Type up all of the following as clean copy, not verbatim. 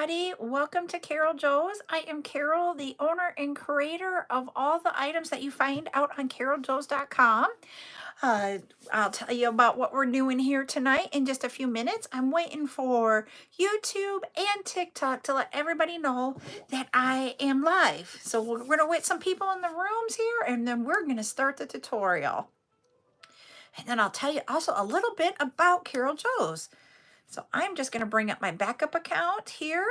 everybody. Welcome to CarolJo's. I am Carol, the owner and creator of all the items that you find out on CarolJo's.com. I'll tell you about what we're doing here tonight in just a few minutes. I'm waiting for YouTube and TikTok to let everybody know that I am live. So we're going to wait some people in the rooms here, and then we're going to start the tutorial. And then I'll tell you also a little bit about CarolJo's. So I'm just going to bring up my backup account here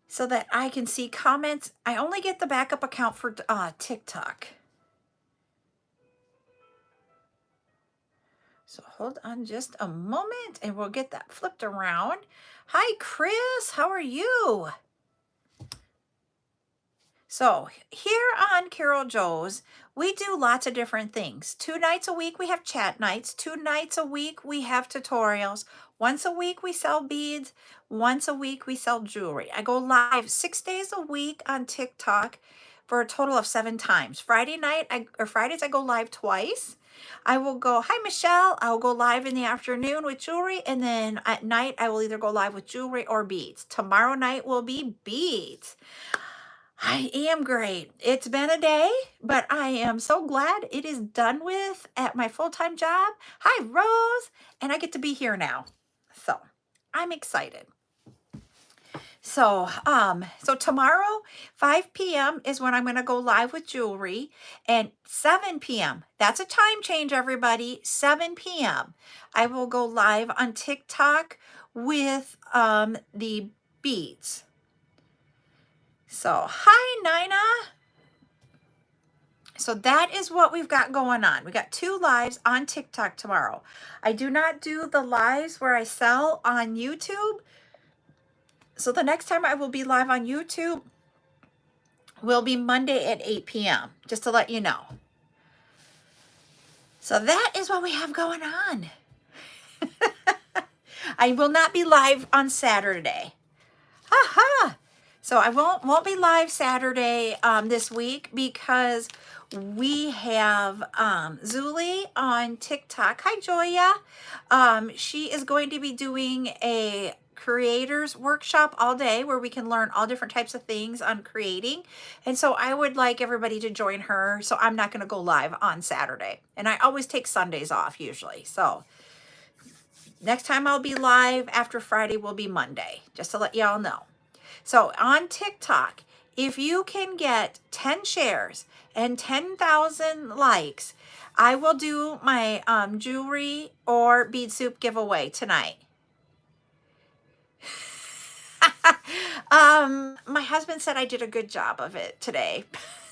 so that I can see comments. I only get the backup account for TikTok. So hold on just a moment and we'll get that flipped around. Hi, Chris. How are you? So here on CarolJo's, we do lots of different things. 2 nights a week, we have chat nights. 2 nights a week, we have tutorials. Once a week, we sell beads. Once a week, we sell jewelry. I go live 6 days a week on TikTok for a total of 7 times. Fridays, I go live twice. I will go, hi, Michelle. I will go live in the afternoon with jewelry. And then at night, I will either go live with jewelry or beads. Tomorrow night will be beads. I am great. It's been a day, but I am so glad it is done with at my full-time job. Hi, Rose. And I get to be here now. So I'm excited. So tomorrow, 5 p.m. is when I'm going to go live with jewelry, and 7 p.m. That's a time change, everybody. 7 p.m. I will go live on TikTok with the beads. So, hi, Nina. So that is what we've got going on. We got 2 lives on TikTok tomorrow. I do not do the lives where I sell on YouTube. So the next time I will be live on YouTube will be Monday at 8 p.m., just to let you know. So that is what we have going on. I will not be live on Saturday. Aha! So I won't be live Saturday this week because we have Zuli on TikTok. Hi, Joya. She is going to be doing a creators workshop all day where we can learn all different types of things on creating. And so I would like everybody to join her. So I'm not going to go live on Saturday. And I always take Sundays off usually. So next time I'll be live after Friday will be Monday, just to let y'all know. So on TikTok, if you can get 10 shares and 10,000 likes, I will do my jewelry or bead soup giveaway tonight. My husband said I did a good job of it today.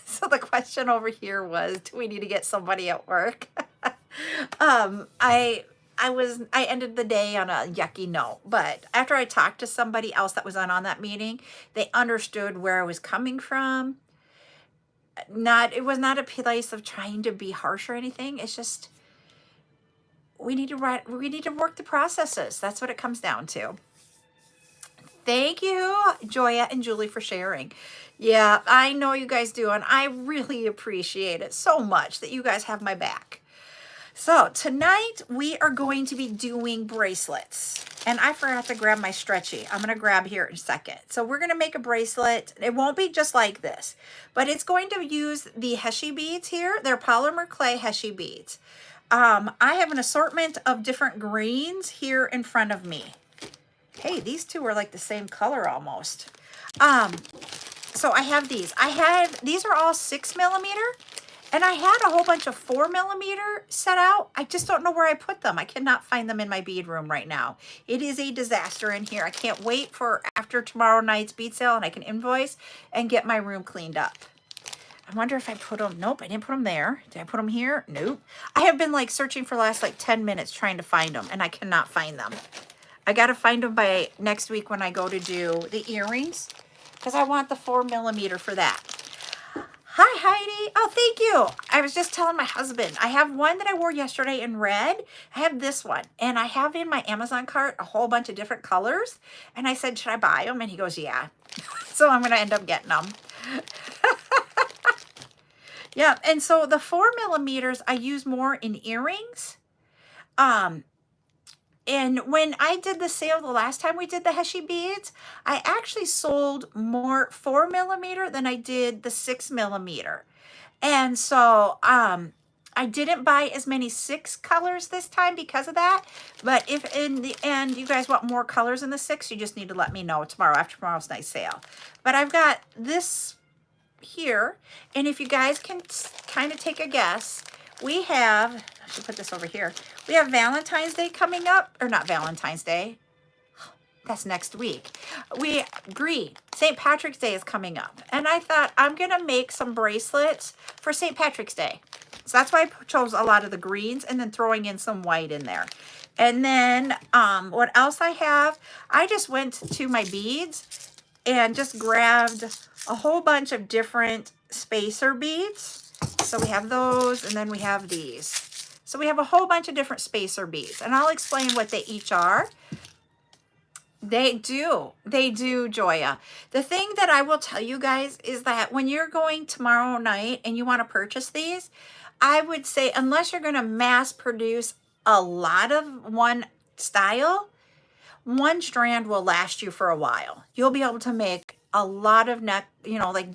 So the question over here was, do we need to get somebody at work? I ended the day on a yucky note, but after I talked to somebody else that was on that meeting, they understood where I was coming from. It was not a place of trying to be harsh or anything. It's just, we need to work the processes. That's what it comes down to. Thank you, Joya and Julie, for sharing. Yeah, I know you guys do, and I really appreciate it so much that you guys have my back. So tonight we are going to be doing bracelets, and I forgot to grab my stretchy. I'm going to grab here in a second. So we're going to make a bracelet. It won't be just like this, but it's going to use the Heishi beads here. They're polymer clay Heishi beads. I have an assortment of different greens here in front of me. Hey, these two are like the same color almost. So I have these. These are all 6mm. And I had a whole bunch of 4mm set out. I just don't know where I put them. I cannot find them in my bead room right now. It is a disaster in here. I can't wait for after tomorrow night's bead sale and I can invoice and get my room cleaned up. I wonder if I put them. Nope, I didn't put them there. Did I put them here? Nope. I have been like searching for the last like 10 minutes trying to find them and I cannot find them. I got to find them by next week when I go to do the earrings because I want the 4mm for that. Hi, Heidi. Oh, thank you. I was just telling my husband, I have one that I wore yesterday in red. I have this one, and I have in my Amazon cart a whole bunch of different colors. And I said, should I buy them? And he goes, yeah. So I'm going to end up getting them. Yeah, and so the 4mm I use more in earrings. And when I did the sale the last time we did the Heishi beads, I actually sold more 4mm than I did the 6mm. And so I didn't buy as many 6 colors this time because of that. But if in the end you guys want more colors in the 6, you just need to let me know tomorrow after tomorrow's night sale. But I've got this here, and if you guys can kind of take a guess, we have, I should put this over here, we have Valentine's Day coming up, or not Valentine's Day, that's next week. We agree, St. Patrick's Day is coming up, and I thought I'm gonna make some bracelets for St. Patrick's Day. So that's why I chose a lot of the greens and then throwing in some white in there. And then what else I have, I just went to my beads and just grabbed a whole bunch of different spacer beads. So we have those, and then we have these. So we have a whole bunch of different spacer beads, and I'll explain what they each are. They do, Joya. The thing that I will tell you guys is that when you're going tomorrow night and you want to purchase these, I would say unless you're going to mass produce a lot of one style, one strand will last you for a while. You'll be able to make a lot of like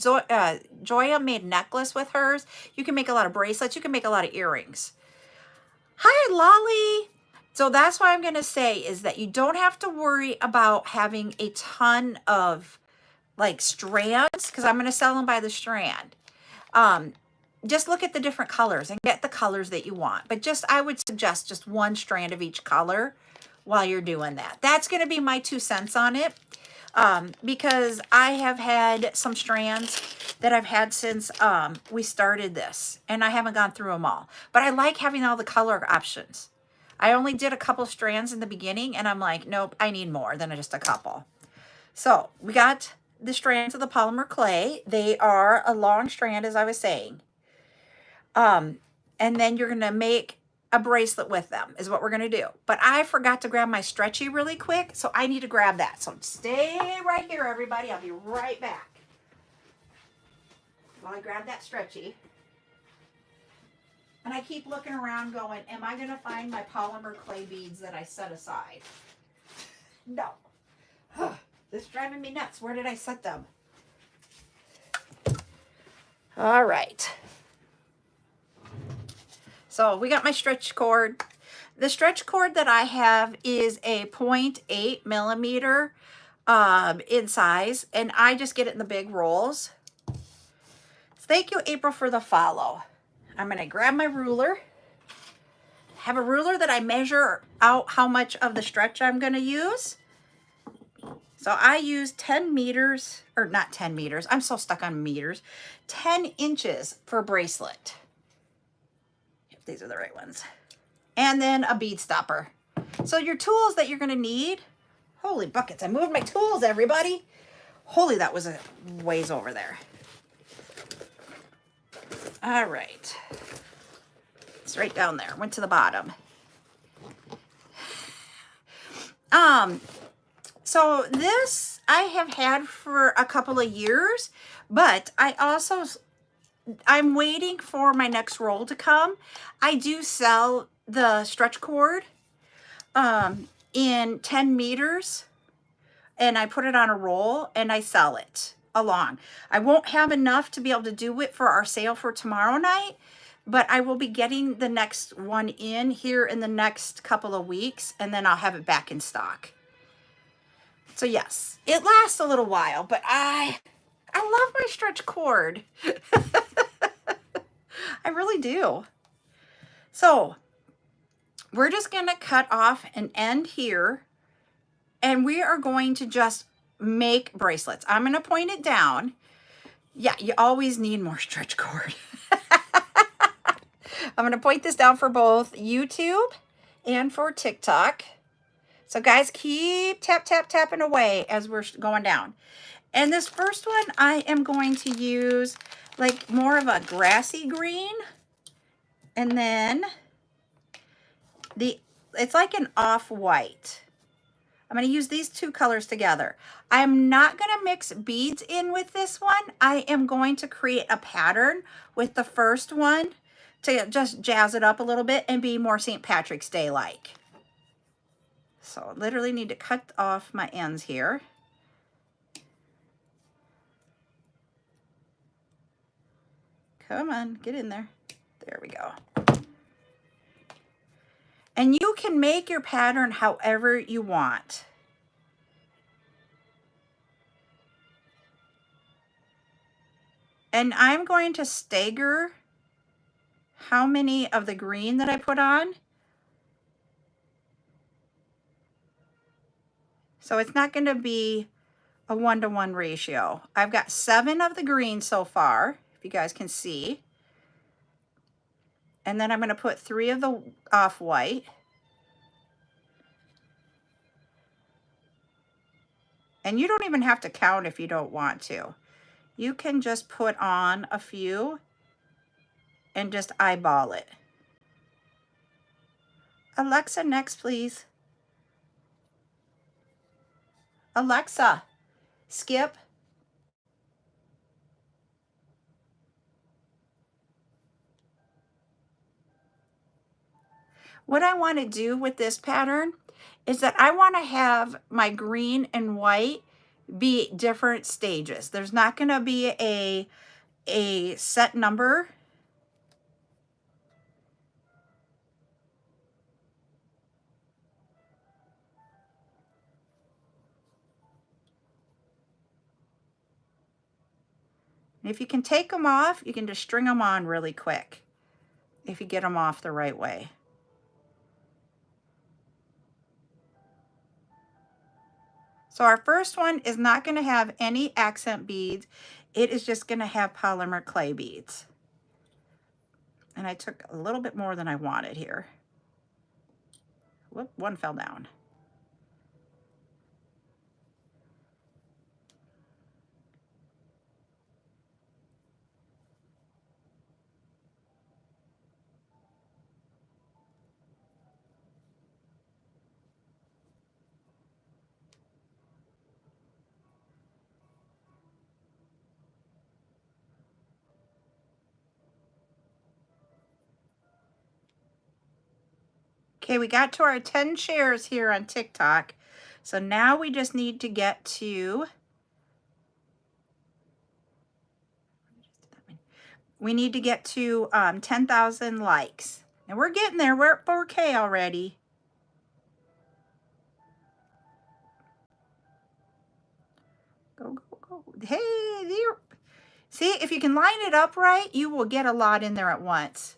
Joya made necklace with hers. You can make a lot of bracelets. You can make a lot of earrings. Hi, Lolly. So that's why I'm going to say is that you don't have to worry about having a ton of like strands, because I'm going to sell them by the strand. Just look at the different colors and get the colors that you want. But I would suggest just one strand of each color while you're doing that. That's going to be my 2 cents on it. Because I have had some strands that I've had since we started this, and I haven't gone through them all. But I like having all the color options. I only did a couple strands in the beginning, and I'm like, nope, I need more than just a couple. So we got the strands of the polymer clay. They are a long strand, as I was saying. And then you're going to make a bracelet with them is what we're going to do. But I forgot to grab my stretchy really quick, so I need to grab that. So stay right here, everybody. I'll be right back while I grab that stretchy. And I keep looking around going, am I going to find my polymer clay beads that I set aside? No. This is driving me nuts. Where did I set them? All right. So we got my stretch cord. The stretch cord that I have is a 0.8mm in size, and I just get it in the big rolls. Thank you, April, for the follow. I'm going to grab my ruler. Have a ruler that I measure out how much of the stretch I'm going to use. So I use 10 meters, or not 10 meters. I'm so stuck on meters. 10 inches for a bracelet. If these are the right ones. And then a bead stopper. So your tools that you're going to need. Holy buckets. I moved my tools, everybody. Holy, that was a ways over there. All right. It's right down there. Went to the bottom. So this I have had for a couple of years, but I'm waiting for my next roll to come. I do sell the stretch cord in 10 meters, and I put it on a roll and I sell it along. I won't have enough to be able to do it for our sale for tomorrow night, but I will be getting the next one in here in the next couple of weeks, and then I'll have it back in stock. So yes, it lasts a little while, but I love my stretch cord. I really do. So we're just going to cut off an end here, and we are going to just make bracelets. I'm going to point it down. Yeah, you always need more stretch cord. I'm going to point this down for both YouTube and for TikTok. So guys, keep tapping away as we're going down. And this first one, I am going to use like more of a grassy green. And then it's like an off-white. I'm going to use these 2 colors together. I'm not going to mix beads in with this one. I am going to create a pattern with the first one to just jazz it up a little bit and be more St. Patrick's Day like. So literally need to cut off my ends here. Come on, get in there. There we go. And you can make your pattern however you want. And I'm going to stagger how many of the green that I put on. So it's not going to be a 1-to-1 ratio. I've got 7 of the green so far, if you guys can see. And then I'm going to put 3 of the off-white. And you don't even have to count if you don't want to. You can just put on a few and just eyeball it. Alexa, next, please. Alexa, skip. What I want to do with this pattern is that I want to have my green and white be different stages. There's not going to be a set number. And if you can take them off, you can just string them on really quick if you get them off the right way. So our first one is not going to have any accent beads. It is just going to have polymer clay beads. And I took a little bit more than I wanted here. Whoop, one fell down. Okay, we got to our 10 shares here on TikTok. So now we just need to get to, we need to get to 10,000 likes. And we're getting there. We're at 4K already. Go, go, go. Hey, there. See, if you can line it up right, you will get a lot in there at once.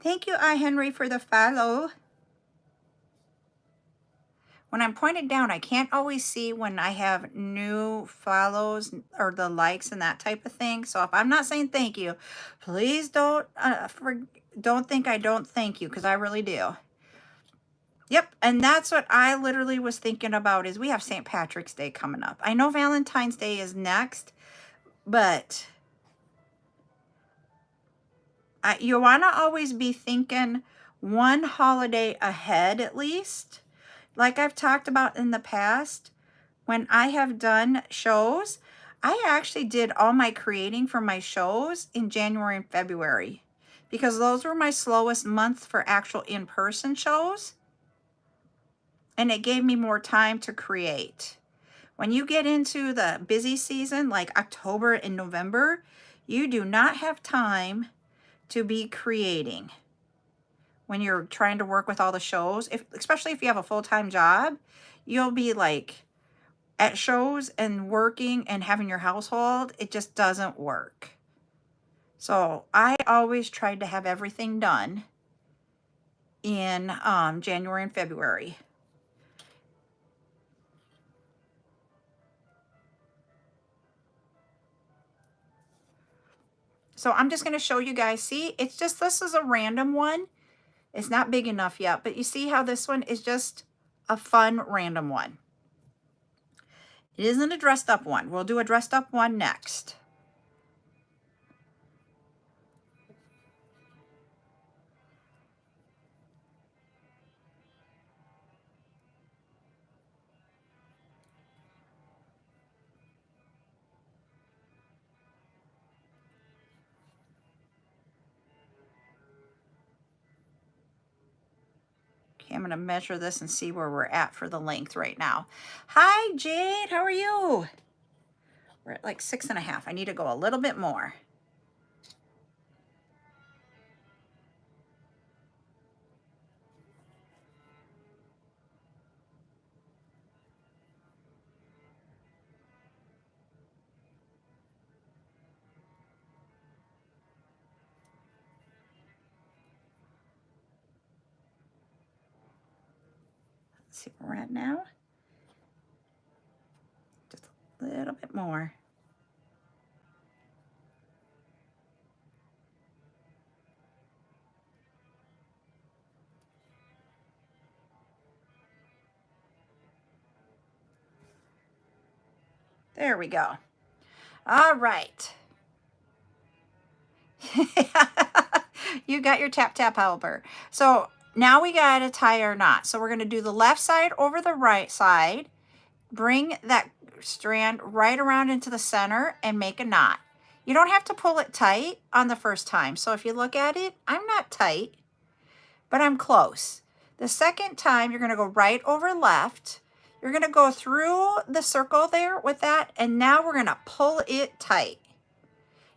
Thank you, I. Henry, for the follow. When I'm pointed down, I can't always see when I have new follows or the likes and that type of thing. So if I'm not saying thank you, please don't think I don't thank you, because I really do. Yep, and that's what I literally was thinking about, is we have St. Patrick's Day coming up. I know Valentine's Day is next, but you want to always be thinking one holiday ahead at least. Like I've talked about in the past, when I have done shows, I actually did all my creating for my shows in January and February, because those were my slowest months for actual in-person shows. And it gave me more time to create. When you get into the busy season, like October and November, you do not have time to be creating when you're trying to work with all the shows. Especially if you have a full-time job, you'll be like at shows and working and having your household. It just doesn't work. So I always tried to have everything done in January and February. So I'm just going to show you guys. See, it's just, this is a random one. It's not big enough yet, but you see how this one is just a fun random one. It isn't a dressed up one. We'll do a dressed up one next. Okay, I'm going to measure this and see where we're at for the length right now. Hi, Jade. How are you? We're at like 6.5. I need to go a little bit more. Let's see where we're at now. Just a little bit more. There we go. All right. You got your tap tap helper. So now we got to tie our knot. So we're going to do the left side over the right side. Bring that strand right around into the center and make a knot. You don't have to pull it tight on the first time. So if you look at it, I'm not tight, but I'm close. The second time, you're going to go right over left. You're going to go through the circle there with that, and now we're going to pull it tight.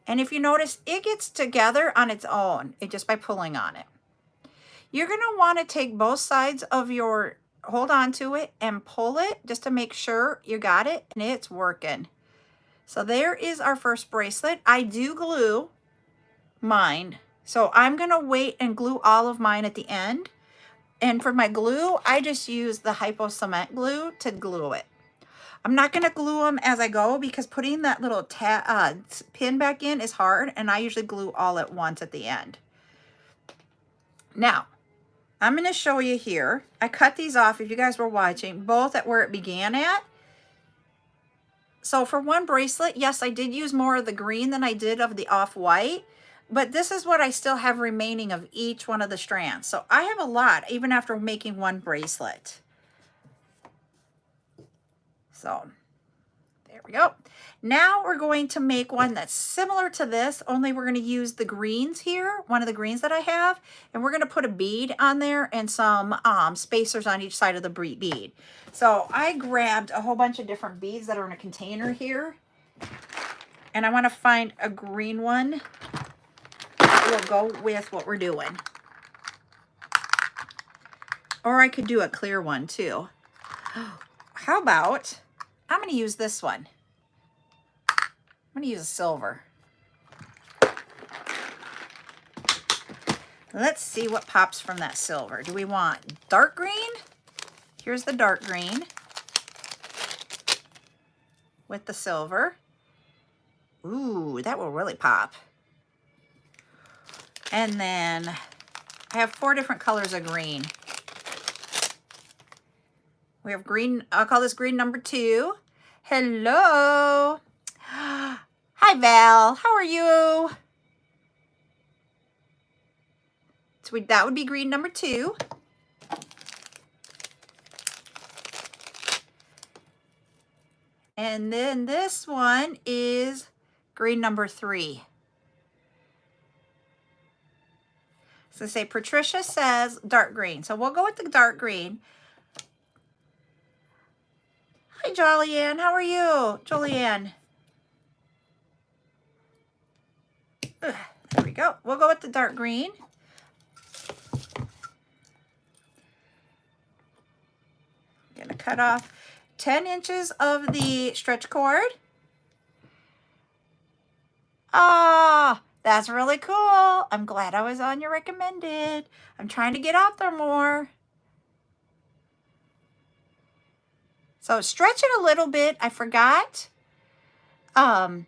And if you notice, it gets together on its own, just by pulling on it. You're going to want to take both sides of your, hold on to it and pull it just to make sure you got it and it's working. So there is our first bracelet. I do glue mine. So I'm going to wait and glue all of mine at the end. And for my glue, I just use the Hypo Cement glue to glue it. I'm not going to glue them as I go because putting that little pin back in is hard, and I usually glue all at once at the end. Now, I'm going to show you here. I cut these off, if you guys were watching, both at where it began at. So for one bracelet, yes, I did use more of the green than I did of the off-white, but this is what I still have remaining of each one of the strands. So I have a lot, even after making one bracelet. So there we go. Now we're going to make one that's similar to this, only we're going to use the greens here, one of the greens that I have, and we're going to put a bead on there and some spacers on each side of the bead. So I grabbed a whole bunch of different beads that are in a container here, and I want to find a green one that will go with what we're doing. Or I could do a clear one too. How about, I'm going to use this one. I'm going to use a silver. Let's see what pops from that silver. Do we want dark green? Here's the dark green with the silver. Ooh, that will really pop. And then I have 4 different colors of green. We have green, I'll call this green number 2. Hello. Hi, Val. How are you? So that would be green number 2. And then this one is green number 3. So say Patricia says dark green. So we'll go with the dark green. Hi, Jolyanne. How are you, Jolyanne? There we go. We'll go with the dark green. I'm gonna cut off 10 inches of the stretch cord. Ah, that's really cool. I'm glad I was on your recommended. I'm trying to get out there more. So stretch it a little bit. I forgot to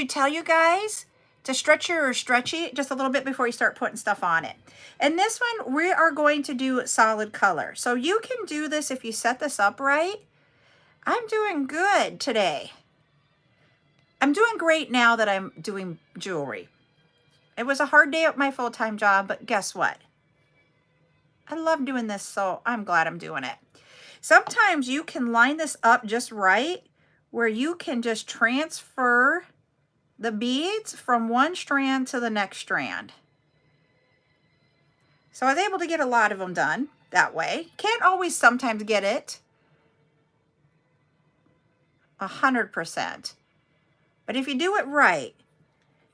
tell you guys to stretch your stretchy just a little bit before you start putting stuff on it. And this one, we are going to do solid color. So you can do this if you set this up right. I'm doing good today. I'm doing great now that I'm doing jewelry. It was a hard day at my full-time job, but guess what? I love doing this, so I'm glad I'm doing it. Sometimes you can line this up just right where you can just transfer the beads from one strand to the next strand. So I was able to get a lot of them done that way. Can't always sometimes get it 100%. But if you do it right,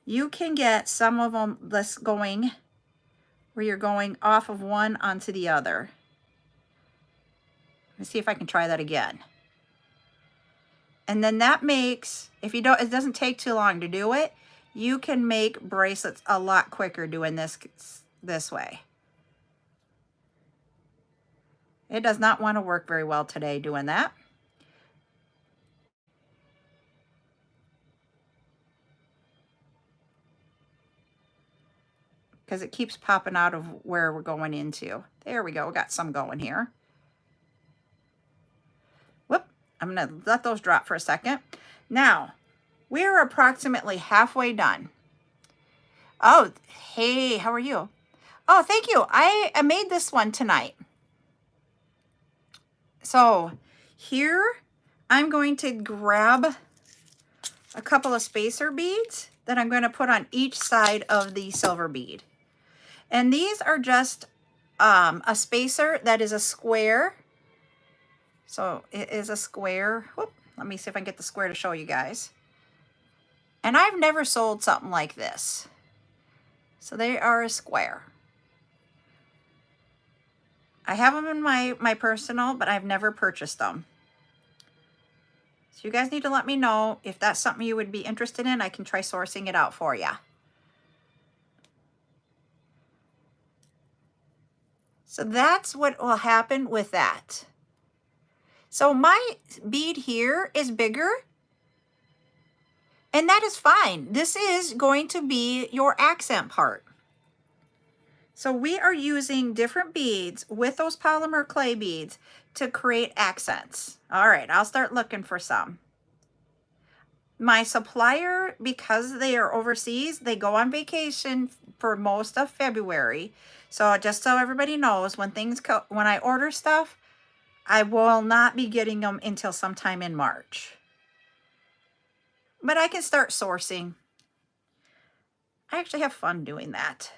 you can get some of them this going where you're going off of one onto the other. Let's see if I can try that again. And then that makes, if you don't, it doesn't take too long to do it. You can make bracelets a lot quicker doing this way. It does not want to work very well today doing that. Because it keeps popping out of where we're going into. There we go, we got some going here. Whoop, I'm gonna let those drop for a second. Now, we're approximately halfway done. Oh, hey, how are you? Oh, thank you, I made this one tonight. So here, I'm going to grab a couple of spacer beads that I'm going to put on each side of the silver bead. And these are just a spacer that is a square. So it is a square. Whoop, let me see if I can get the square to show you guys. And I've never sold something like this. So they are a square. I have them in my personal, but I've never purchased them. So you guys need to let me know if that's something you would be interested in. I can try sourcing it out for you. So that's what will happen with that. So my bead here is bigger, and that is fine. This is going to be your accent part. So we are using different beads with those polymer clay beads to create accents. All right, I'll start looking for some. My supplier, because they are overseas, they go on vacation for most of February. So just so everybody knows, when I order stuff, I will not be getting them until sometime in March. But I can start sourcing. I actually have fun doing that.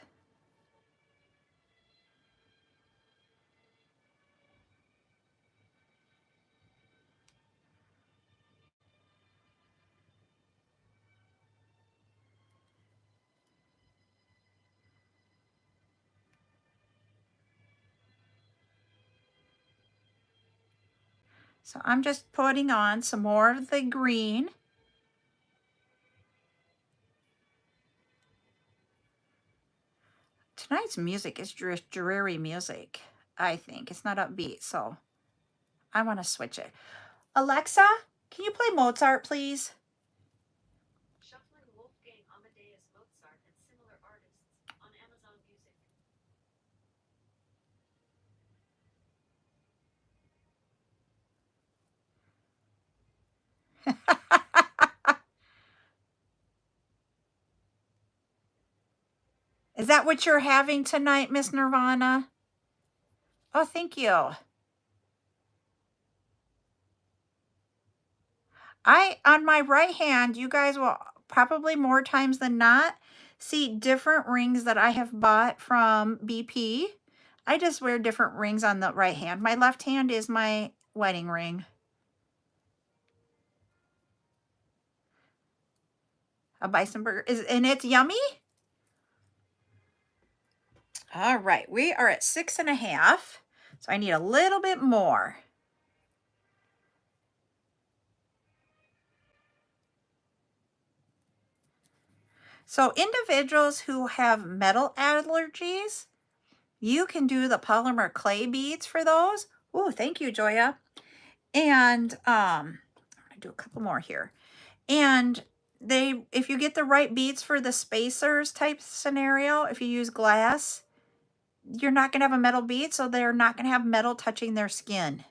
So I'm just putting on some more of the green. Tonight's music is dreary music, I think. It's not upbeat, so I want to switch it. Alexa, can you play Mozart, please? Shuffling Wolfgang Amadeus Mozart and similar artists on Amazon Music. Is that what you're having tonight, Miss Nirvana? Oh, thank you. On my right hand, you guys will probably more times than not see different rings that I have bought from BP. I just wear different rings on the right hand. My left hand is my wedding ring. A bison burger. And it's yummy? All right, we are at 6.5. So I need a little bit more. So individuals who have metal allergies, you can do the polymer clay beads for those. Oh, thank you, Joya. And I'm gonna do a couple more here. And if you get the right beads for the spacers type scenario, if you use glass, you're not going to have a metal bead, so they're not going to have metal touching their skin.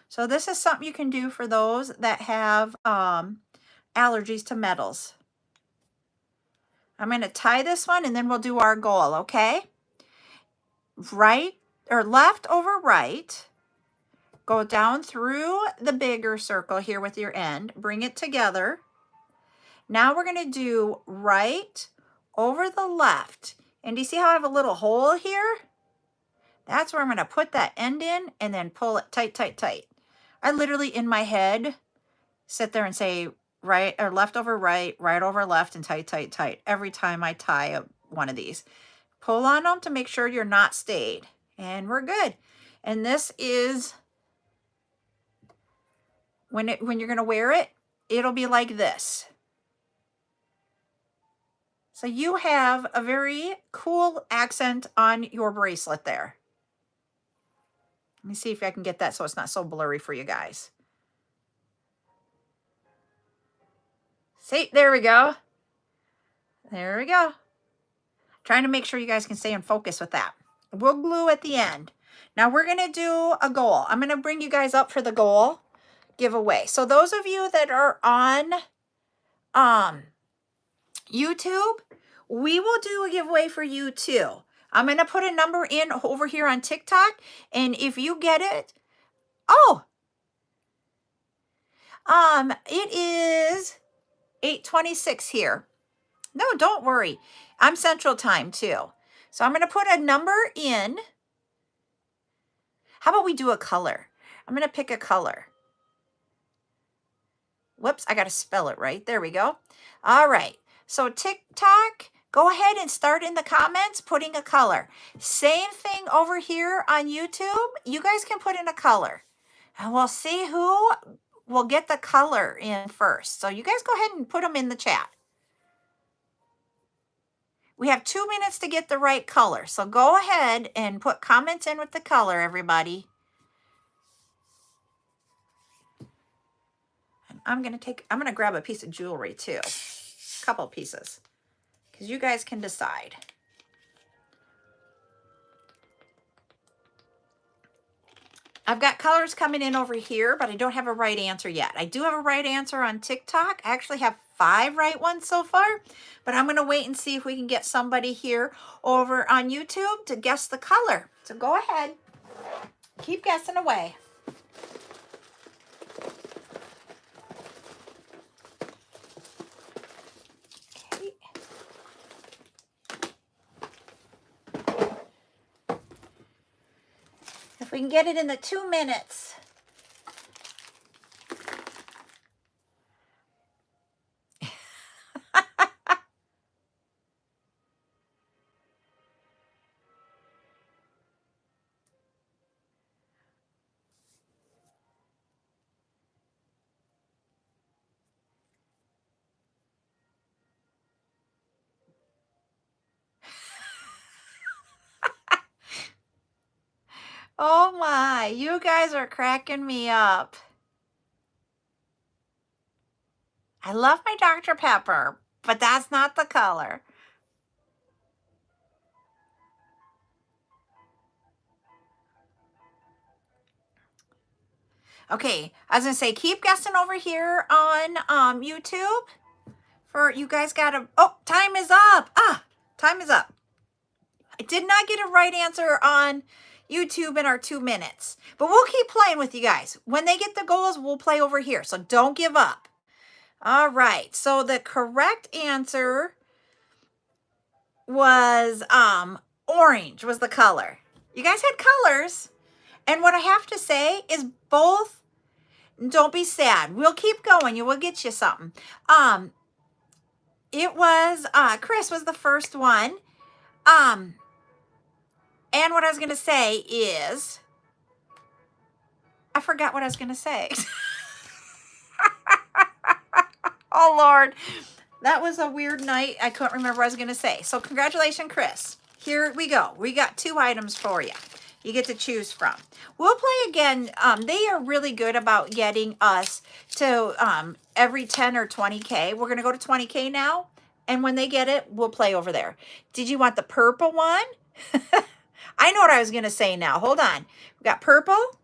So this is something you can do for those that have allergies to metals. I'm going to tie this one and then we'll do our goal, okay? Right or left over right. Go down through the bigger circle here with your end. Bring it together. Now we're going to do right over the left. And do you see how I have a little hole here? That's where I'm going to put that end in and then pull it tight, tight, tight. I literally in my head sit there and say right or left over right, right over left, and tight, tight, tight every time I tie one of these. Pull on them to make sure you're not stayed. And we're good. And this is when you're going to wear it, it'll be like this. So you have a very cool accent on your bracelet there. Let me see if I can get that so it's not so blurry for you guys. See, there we go. There we go. Trying to make sure you guys can stay in focus with that. We'll glue at the end. Now we're going to do a goal. I'm going to bring you guys up for the goal giveaway. So those of you that are on YouTube, we will do a giveaway for you too. I'm going to put a number in over here on TikTok, and if you get it, it is 8:26 here. No, don't worry. I'm Central Time too. So I'm going to put a number in. How about we do a color? I'm going to pick a color. Whoops, I got to spell it right. There we go. All right. So TikTok, go ahead and start in the comments putting a color. Same thing over here on YouTube. You guys can put in a color. And we'll see who will get the color in first. So you guys go ahead and put them in the chat. We have 2 minutes to get the right color. So go ahead and put comments in with the color, everybody. And I'm going to grab a piece of jewelry too. A couple pieces. Because you guys can decide. I've got colors coming in over here, but I don't have a right answer yet. I do have a right answer on TikTok. I actually have 5 right ones so far, but I'm going to wait and see if we can get somebody here over on YouTube to guess the color. So go ahead. Keep guessing away. Okay. If we can get it in the 2 minutes. Oh my, you guys are cracking me up. I love my Dr. Pepper, but that's not the color. Okay, I was going to say, keep guessing over here on YouTube. For you guys got to, oh, time is up. Time is up. I did not get a right answer on YouTube in our 2 minutes. But we'll keep playing with you guys. When they get the goals, we'll play over here. So don't give up. All right. So the correct answer was orange was the color. You guys had colors. And what I have to say is both, don't be sad. We'll keep going. You will get you something. It was, Chris was the first one. And what I was going to say is, I forgot what I was going to say. Oh, Lord. That was a weird night. I couldn't remember what I was going to say. So congratulations, Chris. Here we go. We got 2 items for you. You get to choose from. We'll play again. They are really good about getting us to every 10 or 20K. We're going to go to 20K now. And when they get it, we'll play over there. Did you want the purple one? I know what I was going to say now. Hold on. We got purple.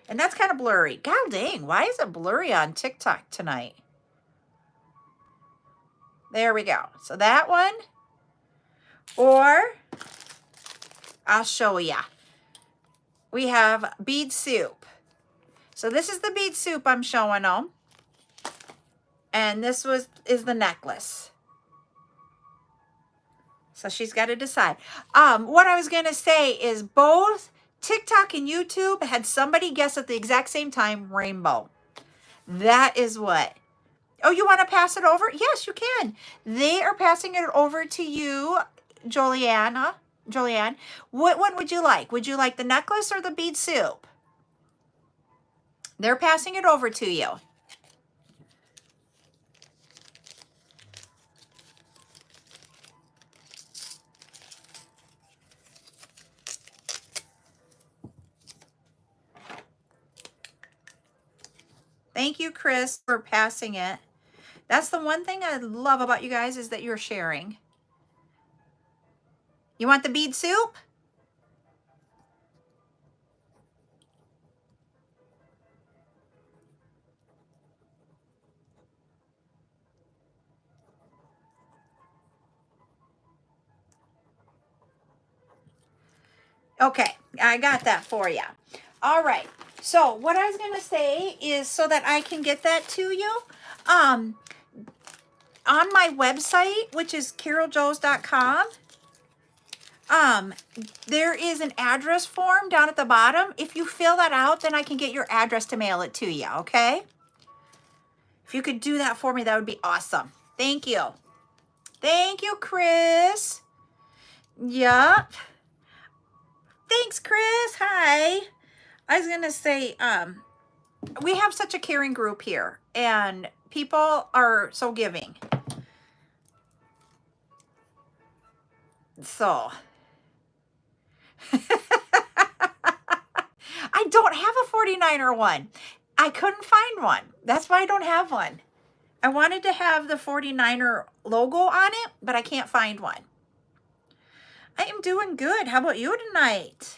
And that's kind of blurry. God dang, why is it blurry on TikTok tonight? There we go. So that one. Or I'll show ya. We have bead soup. So this is the bead soup I'm showing them. And this is the necklace. So she's got to decide. What I was going to say is both TikTok and YouTube had somebody guess at the exact same time, rainbow. That is what. Oh, you want to pass it over? Yes, you can. They are passing it over to you, Julianne. What one would you like? Would you like the necklace or the bead soup? They're passing it over to you. Thank you, Chris, for passing it. That's the one thing I love about you guys is that you're sharing. You want the bead soup? Okay, I got that for you. All right. So what I was going to say is so that I can get that to you, on my website, which is CarolJo's.com, there is an address form down at the bottom. If you fill that out, then I can get your address to mail it to you, okay? If you could do that for me, that would be awesome. Thank you. Thank you, Chris. Yup. Thanks, Chris. Hi. I was going to say, we have such a caring group here, and people are so giving. So, I don't have a 49er one. I couldn't find one. That's why I don't have one. I wanted to have the 49er logo on it, but I can't find one. I am doing good. How about you tonight?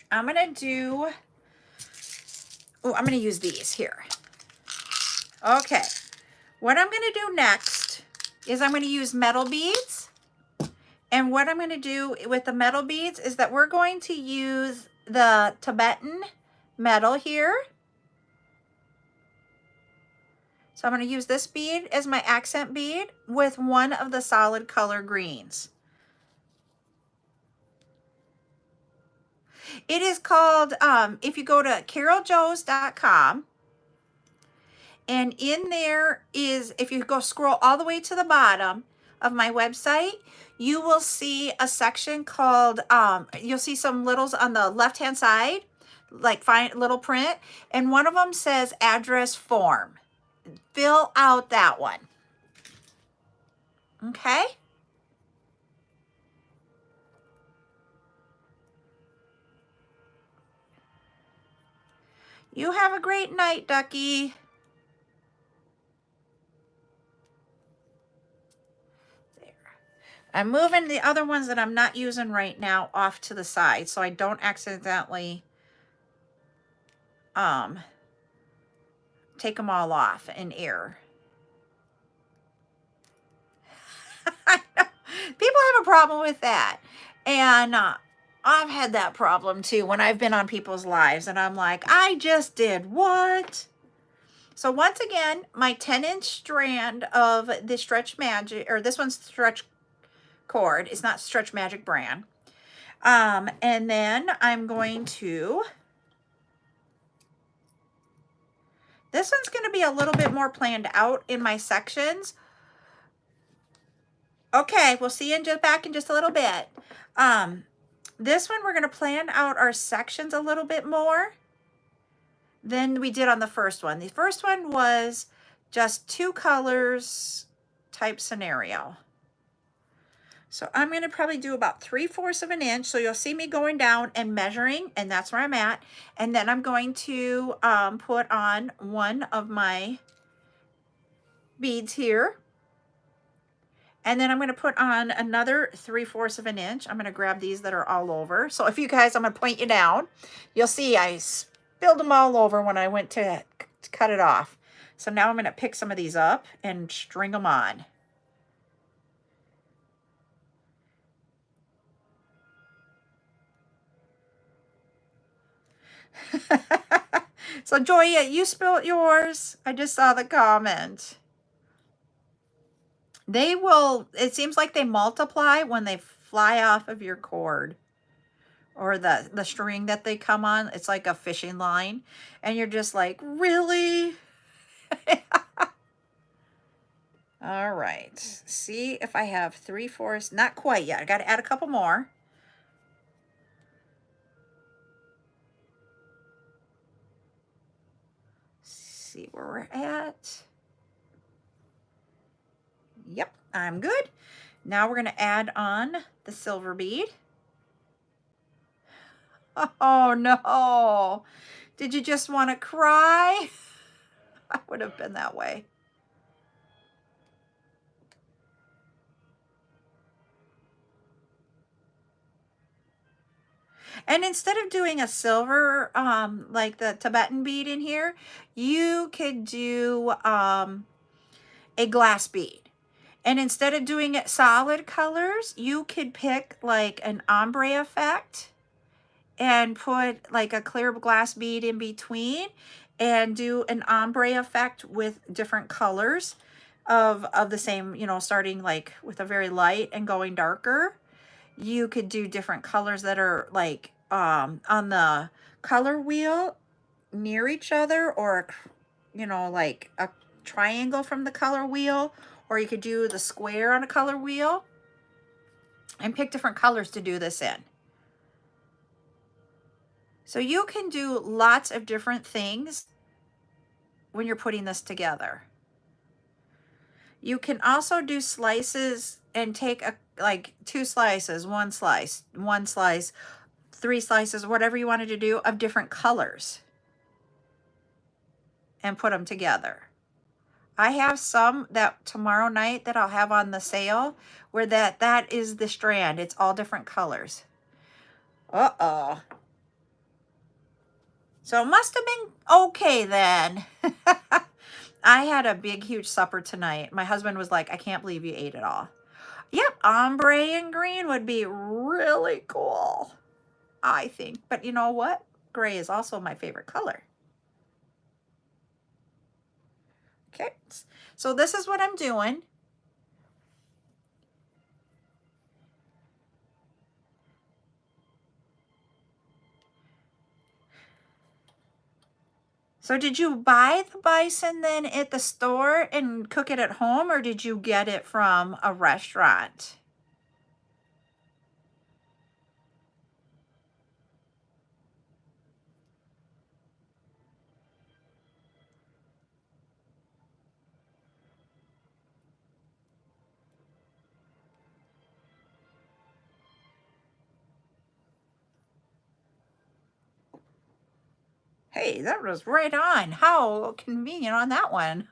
I'm going to do, I'm going to use these here. Okay. What I'm going to do next is I'm going to use metal beads. And what I'm going to do with the metal beads is that we're going to use the Tibetan metal here. So I'm going to use this bead as my accent bead with one of the solid color greens. It is called, if you go to CarolJo's.com, and in there is, if you go scroll all the way to the bottom of my website, you will see a section called, you'll see some littles on the left-hand side, like fine little print, and one of them says address form. Fill out that one. Okay? You have a great night, Ducky. There. I'm moving the other ones that I'm not using right now off to the side so I don't accidentally take them all off in error. I know. People have a problem with that. And I've had that problem too when I've been on people's lives and I'm like, I just did what? So once again, my 10-inch strand of the Stretch Magic, or this one's Stretch Cord. It's not Stretch Magic brand. And then I'm going to, this one's going to be a little bit more planned out in my sections. Okay, we'll see you back in just a little bit. This one, we're going to plan out our sections a little bit more than we did on the first one. The first one was just 2 colors type scenario. So I'm going to probably do about 3/4 of an inch. So you'll see me going down and measuring, and that's where I'm at. And then I'm going to put on one of my beads here. And then I'm going to put on another 3/4 of an inch. I'm going to grab these that are all over. So if you guys, I'm going to point you down. You'll see I spilled them all over when I went to cut it off. So now I'm going to pick some of these up and string them on. So Joya, you spilled yours. I just saw the comment. They will, it seems like they multiply when they fly off of your cord or the string that they come on. It's like a fishing line. And you're just like, really? All right. See if I have 3/4. Not quite yet. I got to add a couple more. See where we're at. Yep, I'm good. Now we're going to add on the silver bead. Oh no. Did you just want to cry? I would have been that way. And instead of doing a silver, like the Tibetan bead in here, you could do a glass bead. And instead of doing it solid colors, you could pick like an ombre effect and put like a clear glass bead in between and do an ombre effect with different colors of the same, you know, starting like with a very light and going darker. You could do different colors that are like on the color wheel near each other, or you know, like a triangle from the color wheel, or you could do the square on a color wheel and pick different colors to do this in. So you can do lots of different things when you're putting this together. You can also do slices and take like 2 slices, 1 slice, 1 slice, 3 slices, whatever you wanted to do, of different colors and put them together. I have some that tomorrow night that I'll have on the sale where that is the strand. It's all different colors. Uh-oh. So it must have been okay then. I had a big, huge supper tonight. My husband was like, I can't believe you ate it all. Yep, ombre and green would be really cool, I think. But you know what? Gray is also my favorite color. Okay, so this is what I'm doing. So did you buy the bison then at the store and cook it at home, or did you get it from a restaurant? Hey, that was right on. How convenient on that one.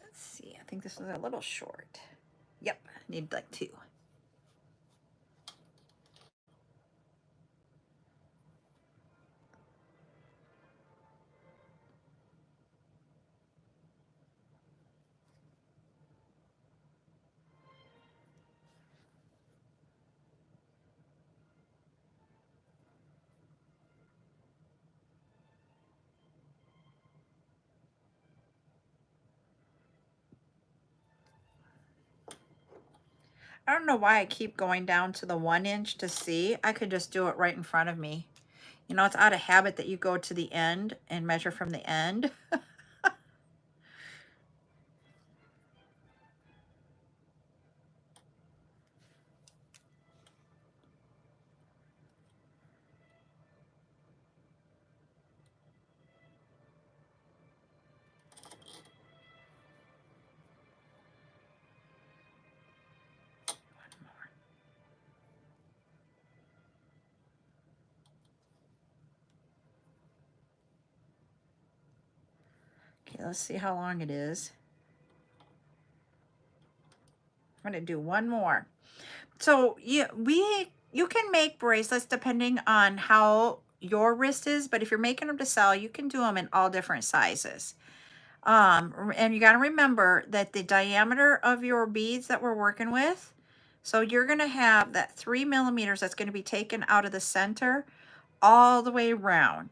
Let's see, I think this is a little short. Yep, need like 2. I don't know why I keep going down to the 1 inch to see. I could just do it right in front of me. You know, it's out of habit that you go to the end and measure from the end. let's see how long it is. I'm going to do one more. So you can make bracelets depending on how your wrist is, but if you're making them to sell, you can do them in all different sizes. And you got to remember that the diameter of your beads that we're working with, so you're going to have that 3 millimeters that's going to be taken out of the center all the way around.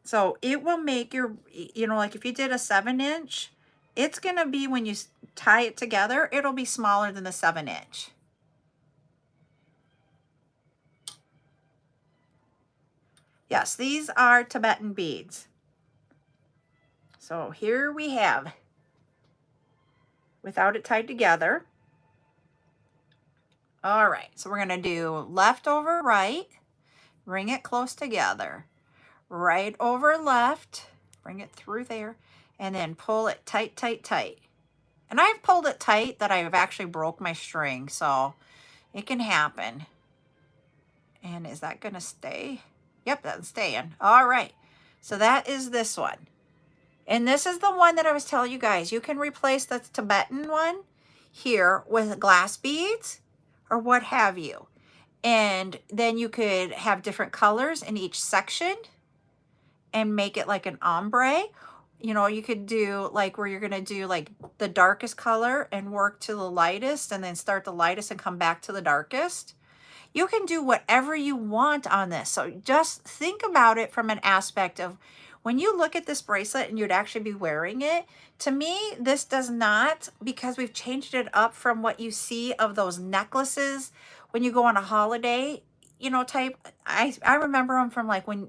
So it will make your, like if you did a 7-inch, it's going to be, when you tie it together, it'll be smaller than the 7-inch. Yes, these are Tibetan beads. So here we have, without it tied together. All right, so we're going to do left over right, bring it close together. Right over left, bring it through there, and then pull it tight, tight, tight. And I've pulled it tight that I've actually broke my string, so it can happen. And is that going to stay? Yep, that's staying. All right, so that is this one. And this is the one that I was telling you guys. You can replace the Tibetan one here with glass beads or what have you. And then you could have different colors in each section and make it like an ombre. You could do like where you're going to do like the darkest color and work to the lightest, and then start the lightest and come back to the darkest. You can do whatever you want on this. So just think about it from an aspect of, when you look at this bracelet and you'd actually be wearing it, to me, this does not, because we've changed it up from what you see of those necklaces when you go on a holiday, type. I remember them from like when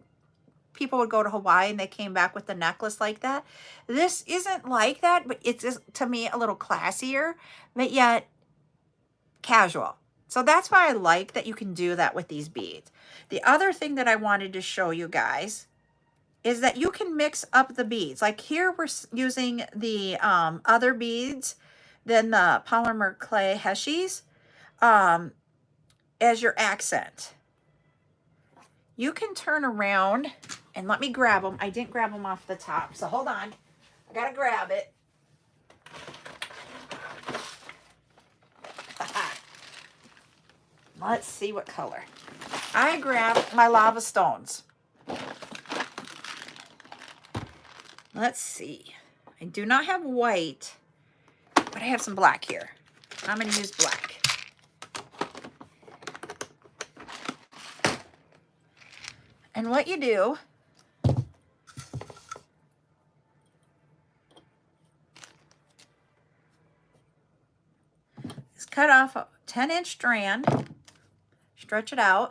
people would go to Hawaii and they came back with the necklace like that. This isn't like that, but it's just, to me, a little classier, but yet casual. So that's why I like that you can do that with these beads. The other thing that I wanted to show you guys is that you can mix up the beads. Like here we're using the other beads than the Polymer clay Heishis as your accent. You can turn around and let me grab them. I didn't grab them off the top, so hold on. I gotta grab it. Let's see what color. I grabbed my lava stones. Let's see. I do not have white, but I have some black here. I'm going to use black. And what you do is cut off a 10-inch strand, stretch it out.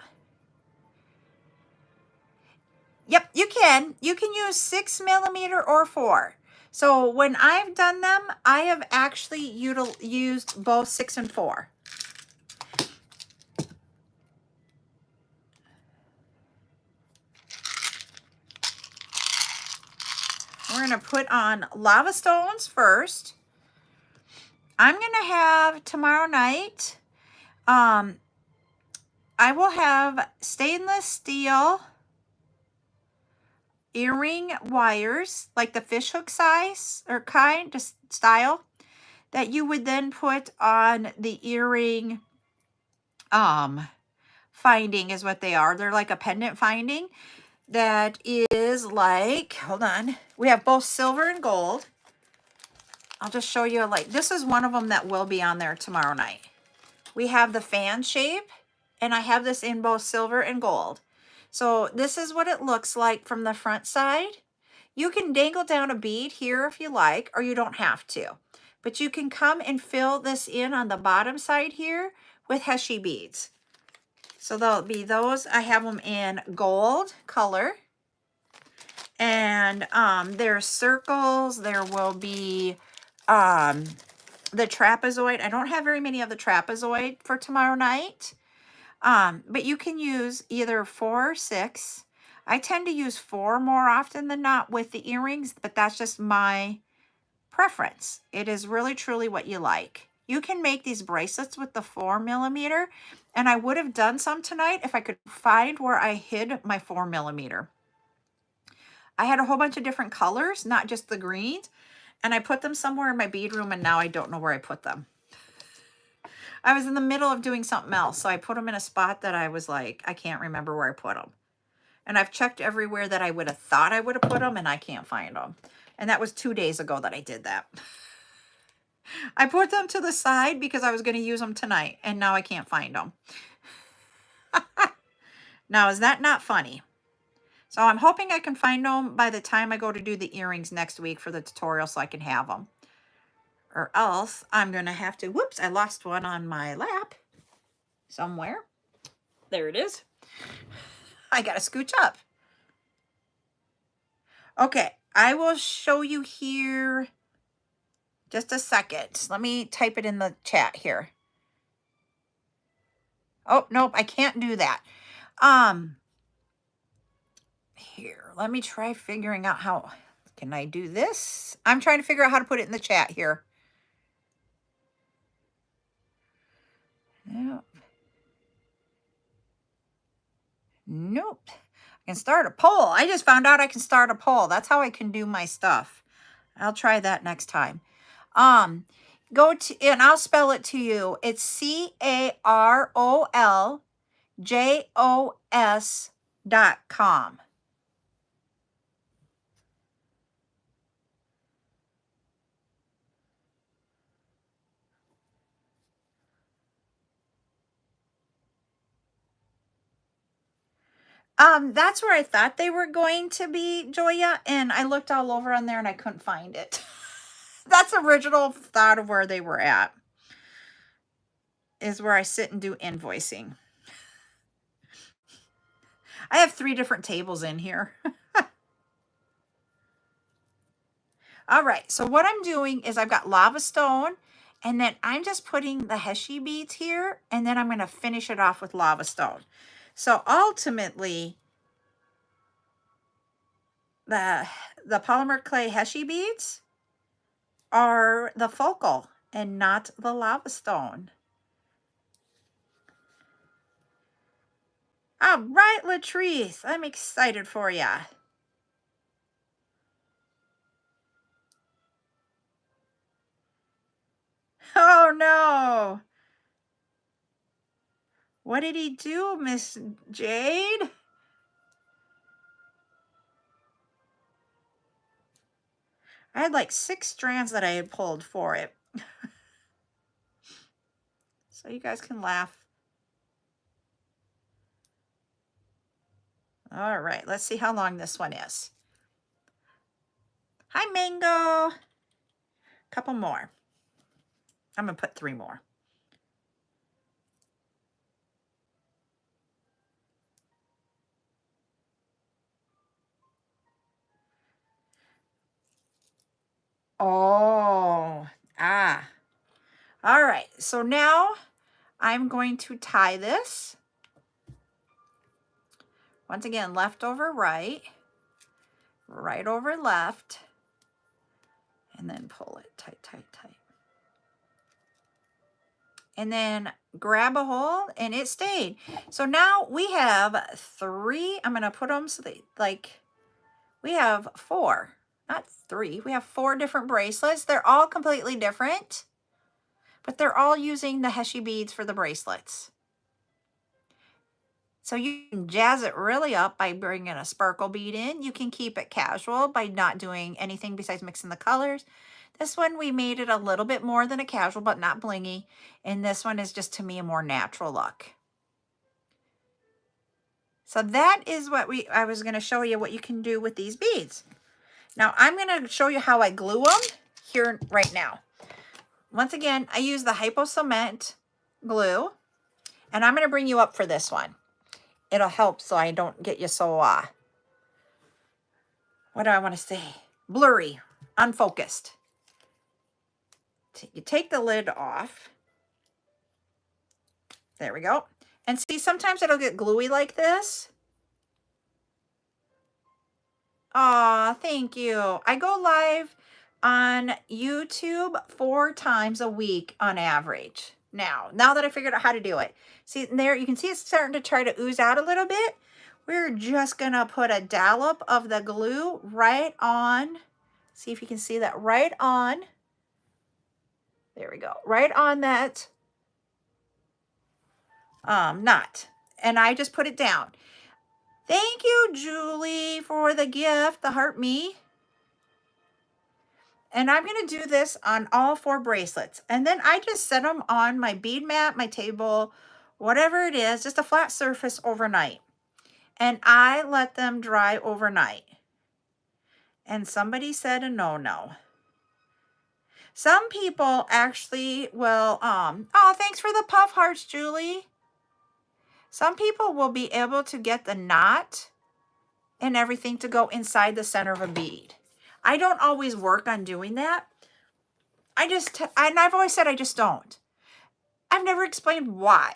Yep, you can. You can use 6 millimeter or 4. So when I've done them, I have actually used both 6 and 4. We're going to put on lava stones first. I'm going to have tomorrow night, I will have stainless steel earring wires, like the fishhook size or kind of style, that you would then put on the earring finding is what they are. They're like a pendant finding that is like, hold on, we have both silver and gold. I'll just show you, like, this is one of them that will be on there tomorrow night. We have the fan shape, and I have this in both silver and gold. So this is what it looks like from the front side. You can dangle down a bead here if you like, or you don't have to. But you can come and fill this in on the bottom side here with Heishi beads. So there'll be those. I have them in gold color. And there's circles. There will be the trapezoid. I don't have very many of the trapezoid for tomorrow night. But you can use either 4 or 6. I tend to use 4 more often than not with the earrings, but that's just my preference. It is really truly what you like. You can make these bracelets with the 4 millimeter, and I would have done some tonight if I could find where I hid my 4 millimeter. I had a whole bunch of different colors, not just the greens, And I put them somewhere in my bead room, and now I don't know where I put them. I was in the middle of doing something else, so I put them in a spot that I was like, I can't remember where I put them. And I've checked everywhere that I would have thought I would have put them, and I can't find them. And that was 2 days ago that I did that. I put them to the side because I was going to use them tonight, and now I can't find them. Now, is that not funny? So I'm hoping I can find them by the time I go to do the earrings next week for the tutorial so I can have them. Or else I'm going to have to, whoops, I lost one on my lap somewhere. There it is. I got to scooch up. Okay, I will show you here just a second. Let me type it in the chat here. Oh, nope, I can't do that. Here, let me try figuring out how, can I do this? I'm trying to figure out how to put it in the chat here. Nope. Nope. I can start a poll. I just found out I can start a poll. That's how I can do my stuff. I'll try that next time. Go to, and I'll spell it to you. It's CarolJo's.com. That's where I thought they were going to be, Joya, and I looked all over on there and I couldn't find it. That's the original thought of where they were at, is where I sit and do invoicing. I have 3 different tables in here. All right, so what I'm doing is I've got lava stone, and then I'm just putting the Heishi beads here, and then I'm going to finish it off with lava stone. So ultimately, the polymer clay Heishi beads are the focal and not the lava stone. All right, Latrice, I'm excited for ya. Oh no. What did he do, Miss Jade? I had like 6 strands that I had pulled for it. So you guys can laugh. All right, let's see how long this one is. Hi, Mango. Couple more. I'm going to put 3 more. Oh, all right, so now I'm going to tie this. Once again, left over right, right over left, and then pull it tight, tight, tight. And then grab a hold, and it stayed. So now we have 3, I'm going to put them so they, like, we have 4, not 3. We have 4 different bracelets. They're all completely different, but they're all using the Heishi beads for the bracelets. So you can jazz it really up by bringing a sparkle bead in. You can keep it casual by not doing anything besides mixing the colors. This one, we made it a little bit more than a casual, but not blingy. And this one is just, to me, a more natural look. So that is what I was going to show you what you can do with these beads. Now, I'm going to show you how I glue them here right now. Once again, I use the Hypo Cement glue. And I'm going to bring you up for this one. It'll help so I don't get you so, what do I want to say? Blurry, unfocused. You take the lid off. There we go. And see, sometimes it'll get gluey like this. Aw, thank you. I go live on YouTube 4 times a week on average. Now that I figured out how to do it. See, there you can see it's starting to try to ooze out a little bit. We're just going to put a dollop of the glue right on See if you can see that right on. There we go. Right on that knot. And I just put it down. Thank you, Julie, for the gift, the heart me. And I'm going to do this on all 4 bracelets. And then I just set them on my bead mat, my table, whatever it is, just a flat surface overnight. And I let them dry overnight. And somebody said a no-no. Some people actually will, oh, thanks for the puff hearts, Julie. Some people will be able to get the knot and everything to go inside the center of a bead. I don't always work on doing that. And I've always said I just don't. I've never explained why.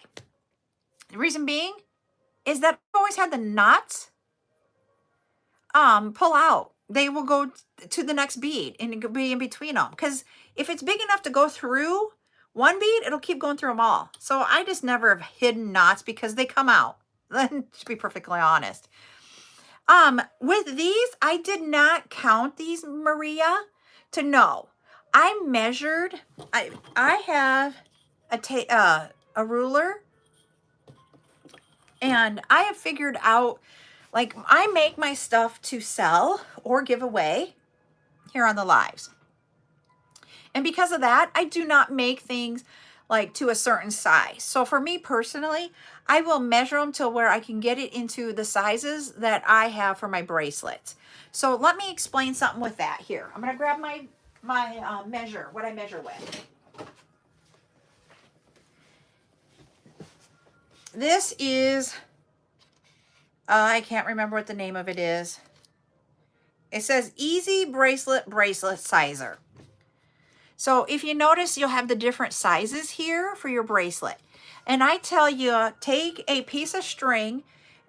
The reason being is that I've always had the knots pull out. They will go to the next bead and it could be in between them. Because if it's big enough to go through one bead, it'll keep going through them all. So I just never have hidden knots because they come out. To be perfectly honest. With these, I did not count these, Maria, to know. I measured, I have a ruler, and I have figured out, like, I make my stuff to sell or give away here on the lives. And because of that, I do not make things like to a certain size. So for me personally, I will measure them to where I can get it into the sizes that I have for my bracelets. So let me explain something with that here. I'm going to grab my measure, what I measure with. This is, I can't remember what the name of it is. It says Easy Bracelet Sizer. So if you notice, you'll have the different sizes here for your bracelet. And I tell you, take a piece of string,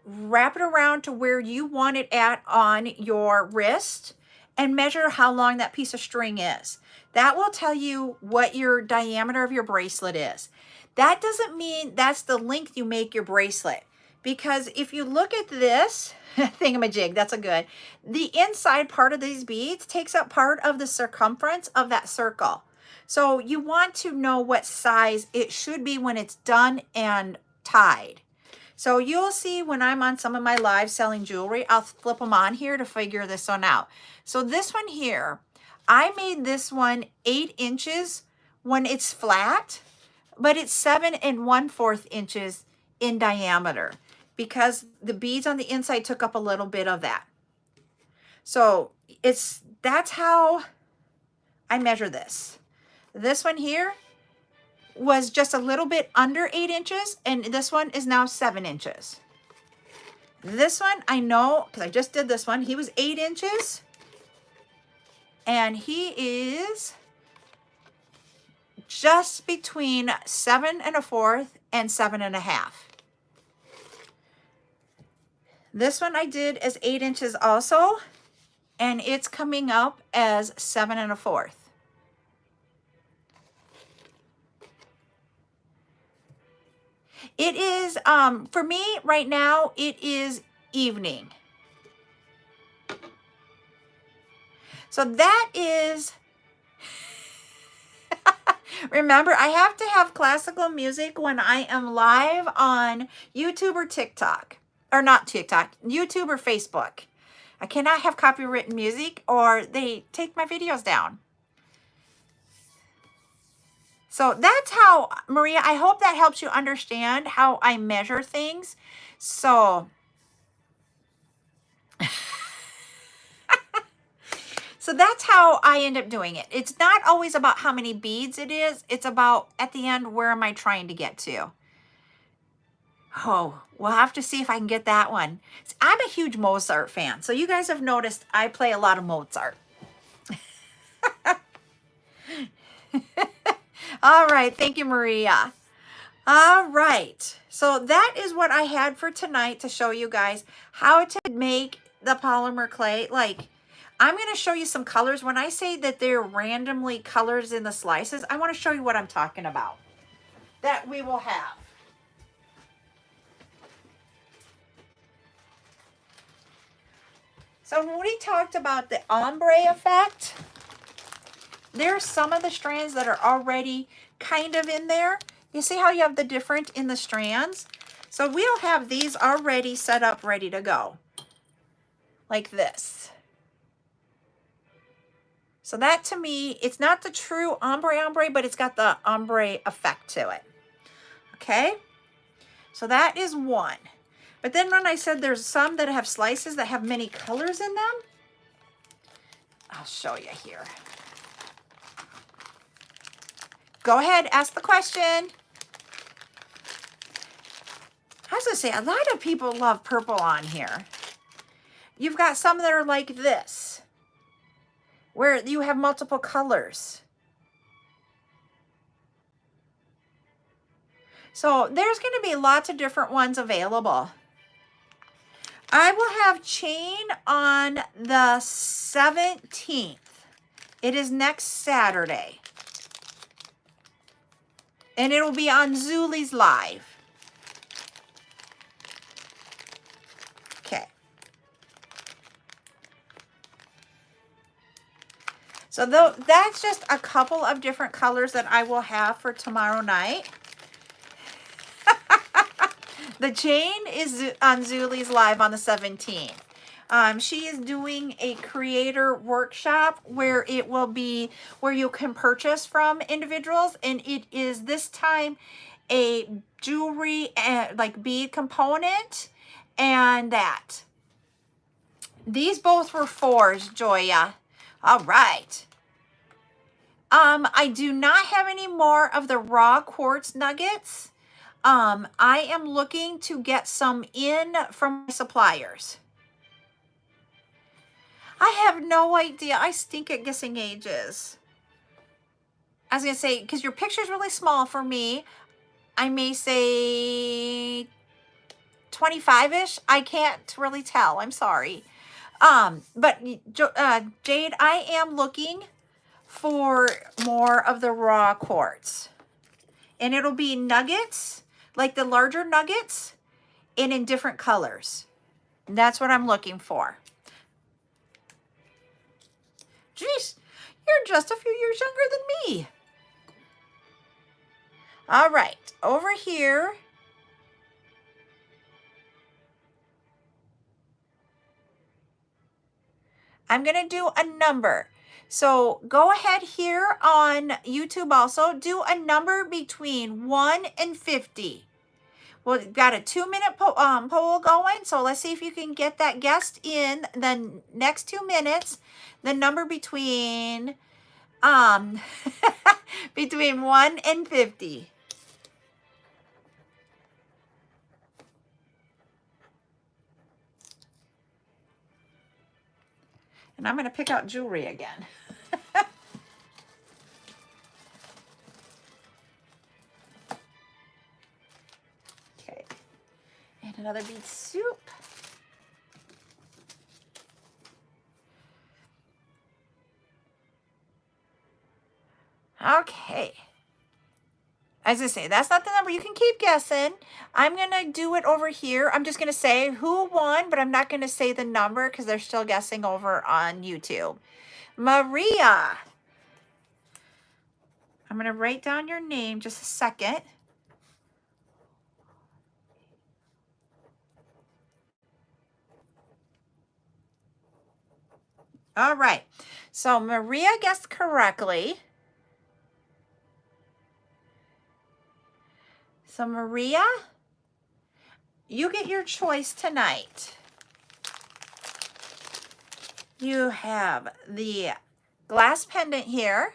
wrap it around to where you want it at on your wrist, and measure how long that piece of string is. That will tell you what your diameter of your bracelet is. That doesn't mean that's the length you make your bracelet. Because if you look at this thingamajig, that's a good. The inside part of these beads takes up part of the circumference of that circle. So you want to know what size it should be when it's done and tied. So you'll see when I'm on some of my lives selling jewelry, I'll flip them on here to figure this one out. So this one here, I made this one 8 inches when it's flat, but it's 7 1/4 inches in diameter because the beads on the inside took up a little bit of that. So that's how I measure this. This one here was just a little bit under 8 inches, and this one is now 7 inches. This one, I know, because I just did this one, he was 8 inches, and he is just between 7 1/4 and 7 1/2. This one I did as 8 inches also, and it's coming up as 7 1/4. It is, for me right now, it is evening. So that is, remember, I have to have classical music when I am live on YouTube or TikTok. Or not TikTok, YouTube or Facebook. I cannot have copyrighted music or they take my videos down. So that's how, Maria, I hope that helps you understand how I measure things. So, so that's how I end up doing it. It's not always about how many beads it is. It's about, at the end, where am I trying to get to? Oh, we'll have to see if I can get that one. I'm a huge Mozart fan. So you guys have noticed I play a lot of Mozart. All right. Thank you, Maria. All right. So that is what I had for tonight to show you guys how to make the polymer clay. Like, I'm going to show you some colors. When I say that they're randomly colors in the slices, I want to show you what I'm talking about that we will have. So when we talked about the ombre effect, there's some of the strands that are already kind of in there. You see how you have the different in the strands? So we'll have these already set up, ready to go. Like this. So that to me, it's not the true ombre, but it's got the ombre effect to it. Okay? So that is one. But then when I said there's some that have slices that have many colors in them, I'll show you here. Go ahead, ask the question. I was gonna say, a lot of people love purple on here. You've got some that are like this, where you have multiple colors. So there's gonna be lots of different ones available. I will have chain on the 17th. It is next Saturday. And it'll be on Zulie's Live. Okay. So that's just a couple of different colors that I will have for tomorrow night. The chain is on Zulie's Live on the 17th. She is doing a creator workshop where it will be where you can purchase from individuals, and it is this time a jewelry like bead component and that. These both were 4s, Joya. All right. I do not have any more of the raw quartz nuggets. I am looking to get some in from my suppliers. I have no idea. I stink at guessing ages. I was going to say, because your picture's really small for me, I may say 25-ish. I can't really tell. I'm sorry. But Jade, I am looking for more of the raw quartz. And it'll be nuggets, like the larger nuggets, and in different colors. And that's what I'm looking for. Jeez, you're just a few years younger than me. All right, over here. I'm going to do a number. So go ahead here on YouTube also. Do a number between 1 and 50. Well, we've got a 2-minute poll going. So let's see if you can get that guessed in the next 2 minutes. The number between, between 1 and 50. And I'm going to pick out jewelry again. Okay. And another bead soup. Okay. As I say, that's not the number. You can keep guessing. I'm going to do it over here. I'm just going to say who won, but I'm not going to say the number because they're still guessing over on YouTube. Maria. I'm going to write down your name just a second. All right. So Maria guessed correctly. So Maria, you get your choice tonight. You have the glass pendant here.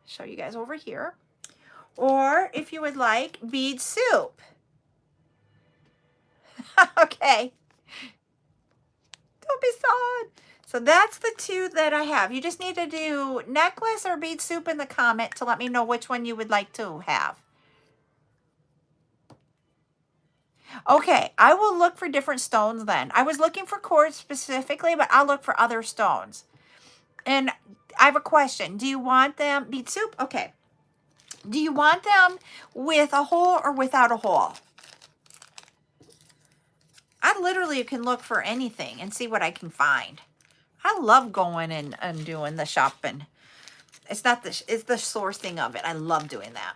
Show you guys over here. Or if you would like, bead soup. Okay. Don't be sad. So that's the two that I have. You just need to do necklace or bead soup in the comment to let me know which one you would like to have. Okay, I will look for different stones then. I was looking for quartz specifically, but I'll look for other stones. And I have a question. Do you want them, bead soup? Okay. Do you want them with a hole or without a hole? I I literally can look for anything and see what I can find. I love going and doing the shopping. It's not the, it's the sourcing of it. I love doing that.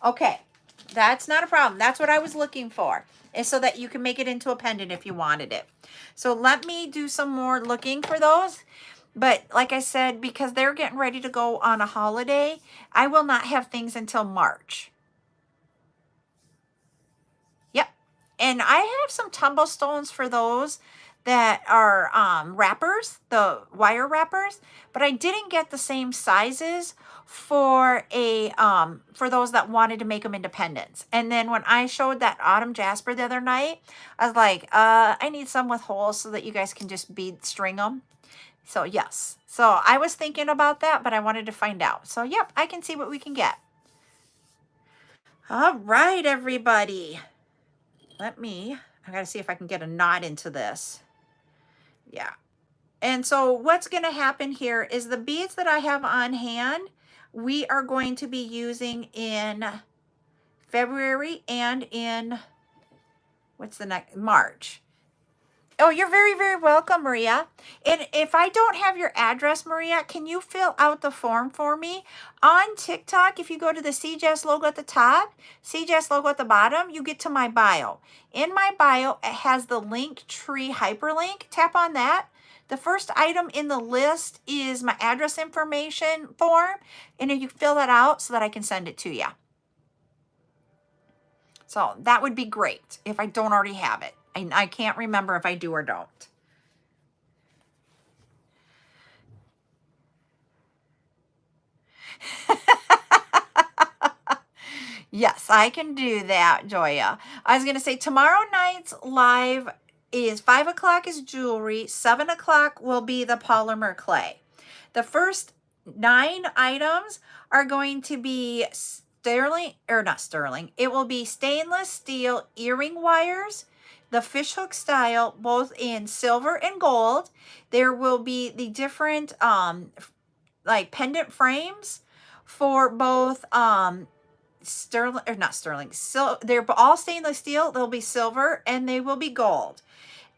Okay, that's not a problem. That's what I was looking for, is so that you can make it into a pendant if you wanted it. So let me do some more looking for those. But like I said, because they're getting ready to go on a holiday, I will not have things until March. Yep. And I have some tumblestones for those that are wrappers, the wire wrappers, but I didn't get the same sizes for a for those that wanted to make them independents. And then when I showed that autumn jasper the other night, I was like, I need some with holes so that you guys can just string them. So yes, so I was thinking about that, but I wanted to find out. So yep, I can see what we can get. All right, everybody. I gotta see if I can get a knot into this. Yeah. And so what's gonna happen here is the beads that I have on hand, we are going to be using in February and in, what's the next, March. Oh, you're very, very welcome, Maria. And if I don't have your address, Maria, can you fill out the form for me? On TikTok, if you go to the CJS logo at the top, CJS logo at the bottom, you get to my bio. In my bio, it has the Linktree hyperlink. Tap on that. The first item in the list is my address information form, and you fill that out so that I can send it to you. So that would be great if I don't already have it. I can't remember if I do or don't. Yes, I can do that, Joya. I was going to say tomorrow night's live is 5 o'clock is jewelry. 7 o'clock will be the polymer clay. The first 9 items are going to be sterling, or not sterling. It will be stainless steel earring wires, the fishhook style, both in silver and gold. There will be the different like pendant frames for both sterling, or not sterling, so they're all stainless steel. They'll be silver and they will be gold.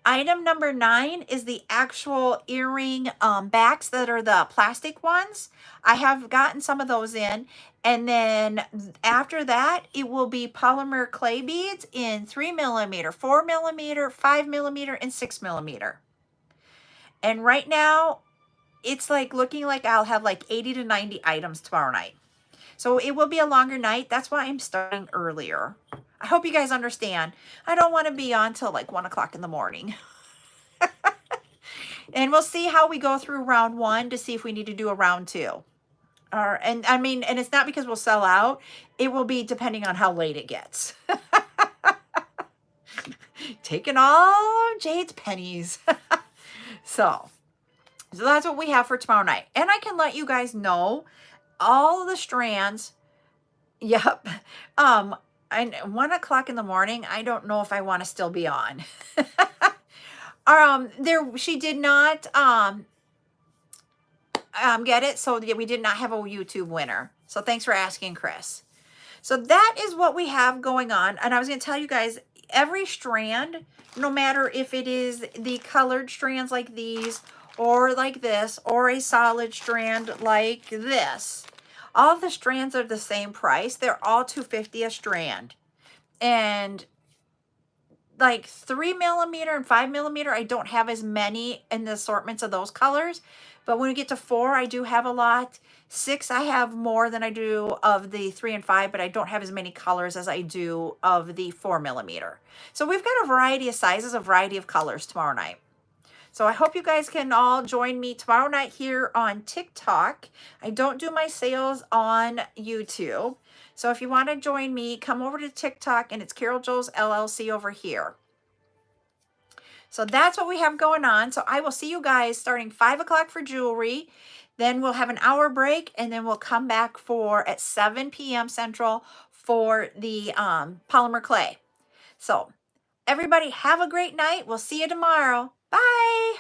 Item number 9 is the actual earring backs that are the plastic ones. I have gotten some of those in. And then after that, it will be polymer clay beads in 3mm, 4mm, 5mm, and 6mm. And right now, it's like looking like I'll have like 80 to 90 items tomorrow night. So it will be a longer night. That's why I'm starting earlier. I hope you guys understand. I don't want to be on till like 1 o'clock in the morning. And we'll see how we go through round 1 to see if we need to do a round 2. And I mean, and it's not because we'll sell out. It will be depending on how late it gets. Taking all of Jade's pennies. So that's what we have for tomorrow night. And I can let you guys know all the strands. Yep. And 1 o'clock in the morning, I don't know if I want to still be on. She did not get it. So yeah, we did not have a YouTube winner. So thanks for asking, Chris. So that is what we have going on. And I was going to tell you guys, every strand, no matter if it is the colored strands like these, or like this, or a solid strand like this, all of the strands are the same price. They're all $2.50 a strand. And like 3mm and 5mm, I don't have as many in the assortments of those colors. But when we get to 4, I do have a lot. 6, I have more than I do of the 3 and 5, but I don't have as many colors as I do of the 4mm. So we've got a variety of sizes, a variety of colors tomorrow night. So I hope you guys can all join me tomorrow night here on TikTok. I don't do my sales on YouTube. So if you want to join me, come over to TikTok, and it's CarolJo's LLC over here. So that's what we have going on. So I will see you guys starting 5 o'clock for jewelry. Then we'll have an hour break, and then we'll come back at 7 p.m. Central for the polymer clay. So everybody have a great night. We'll see you tomorrow. Bye.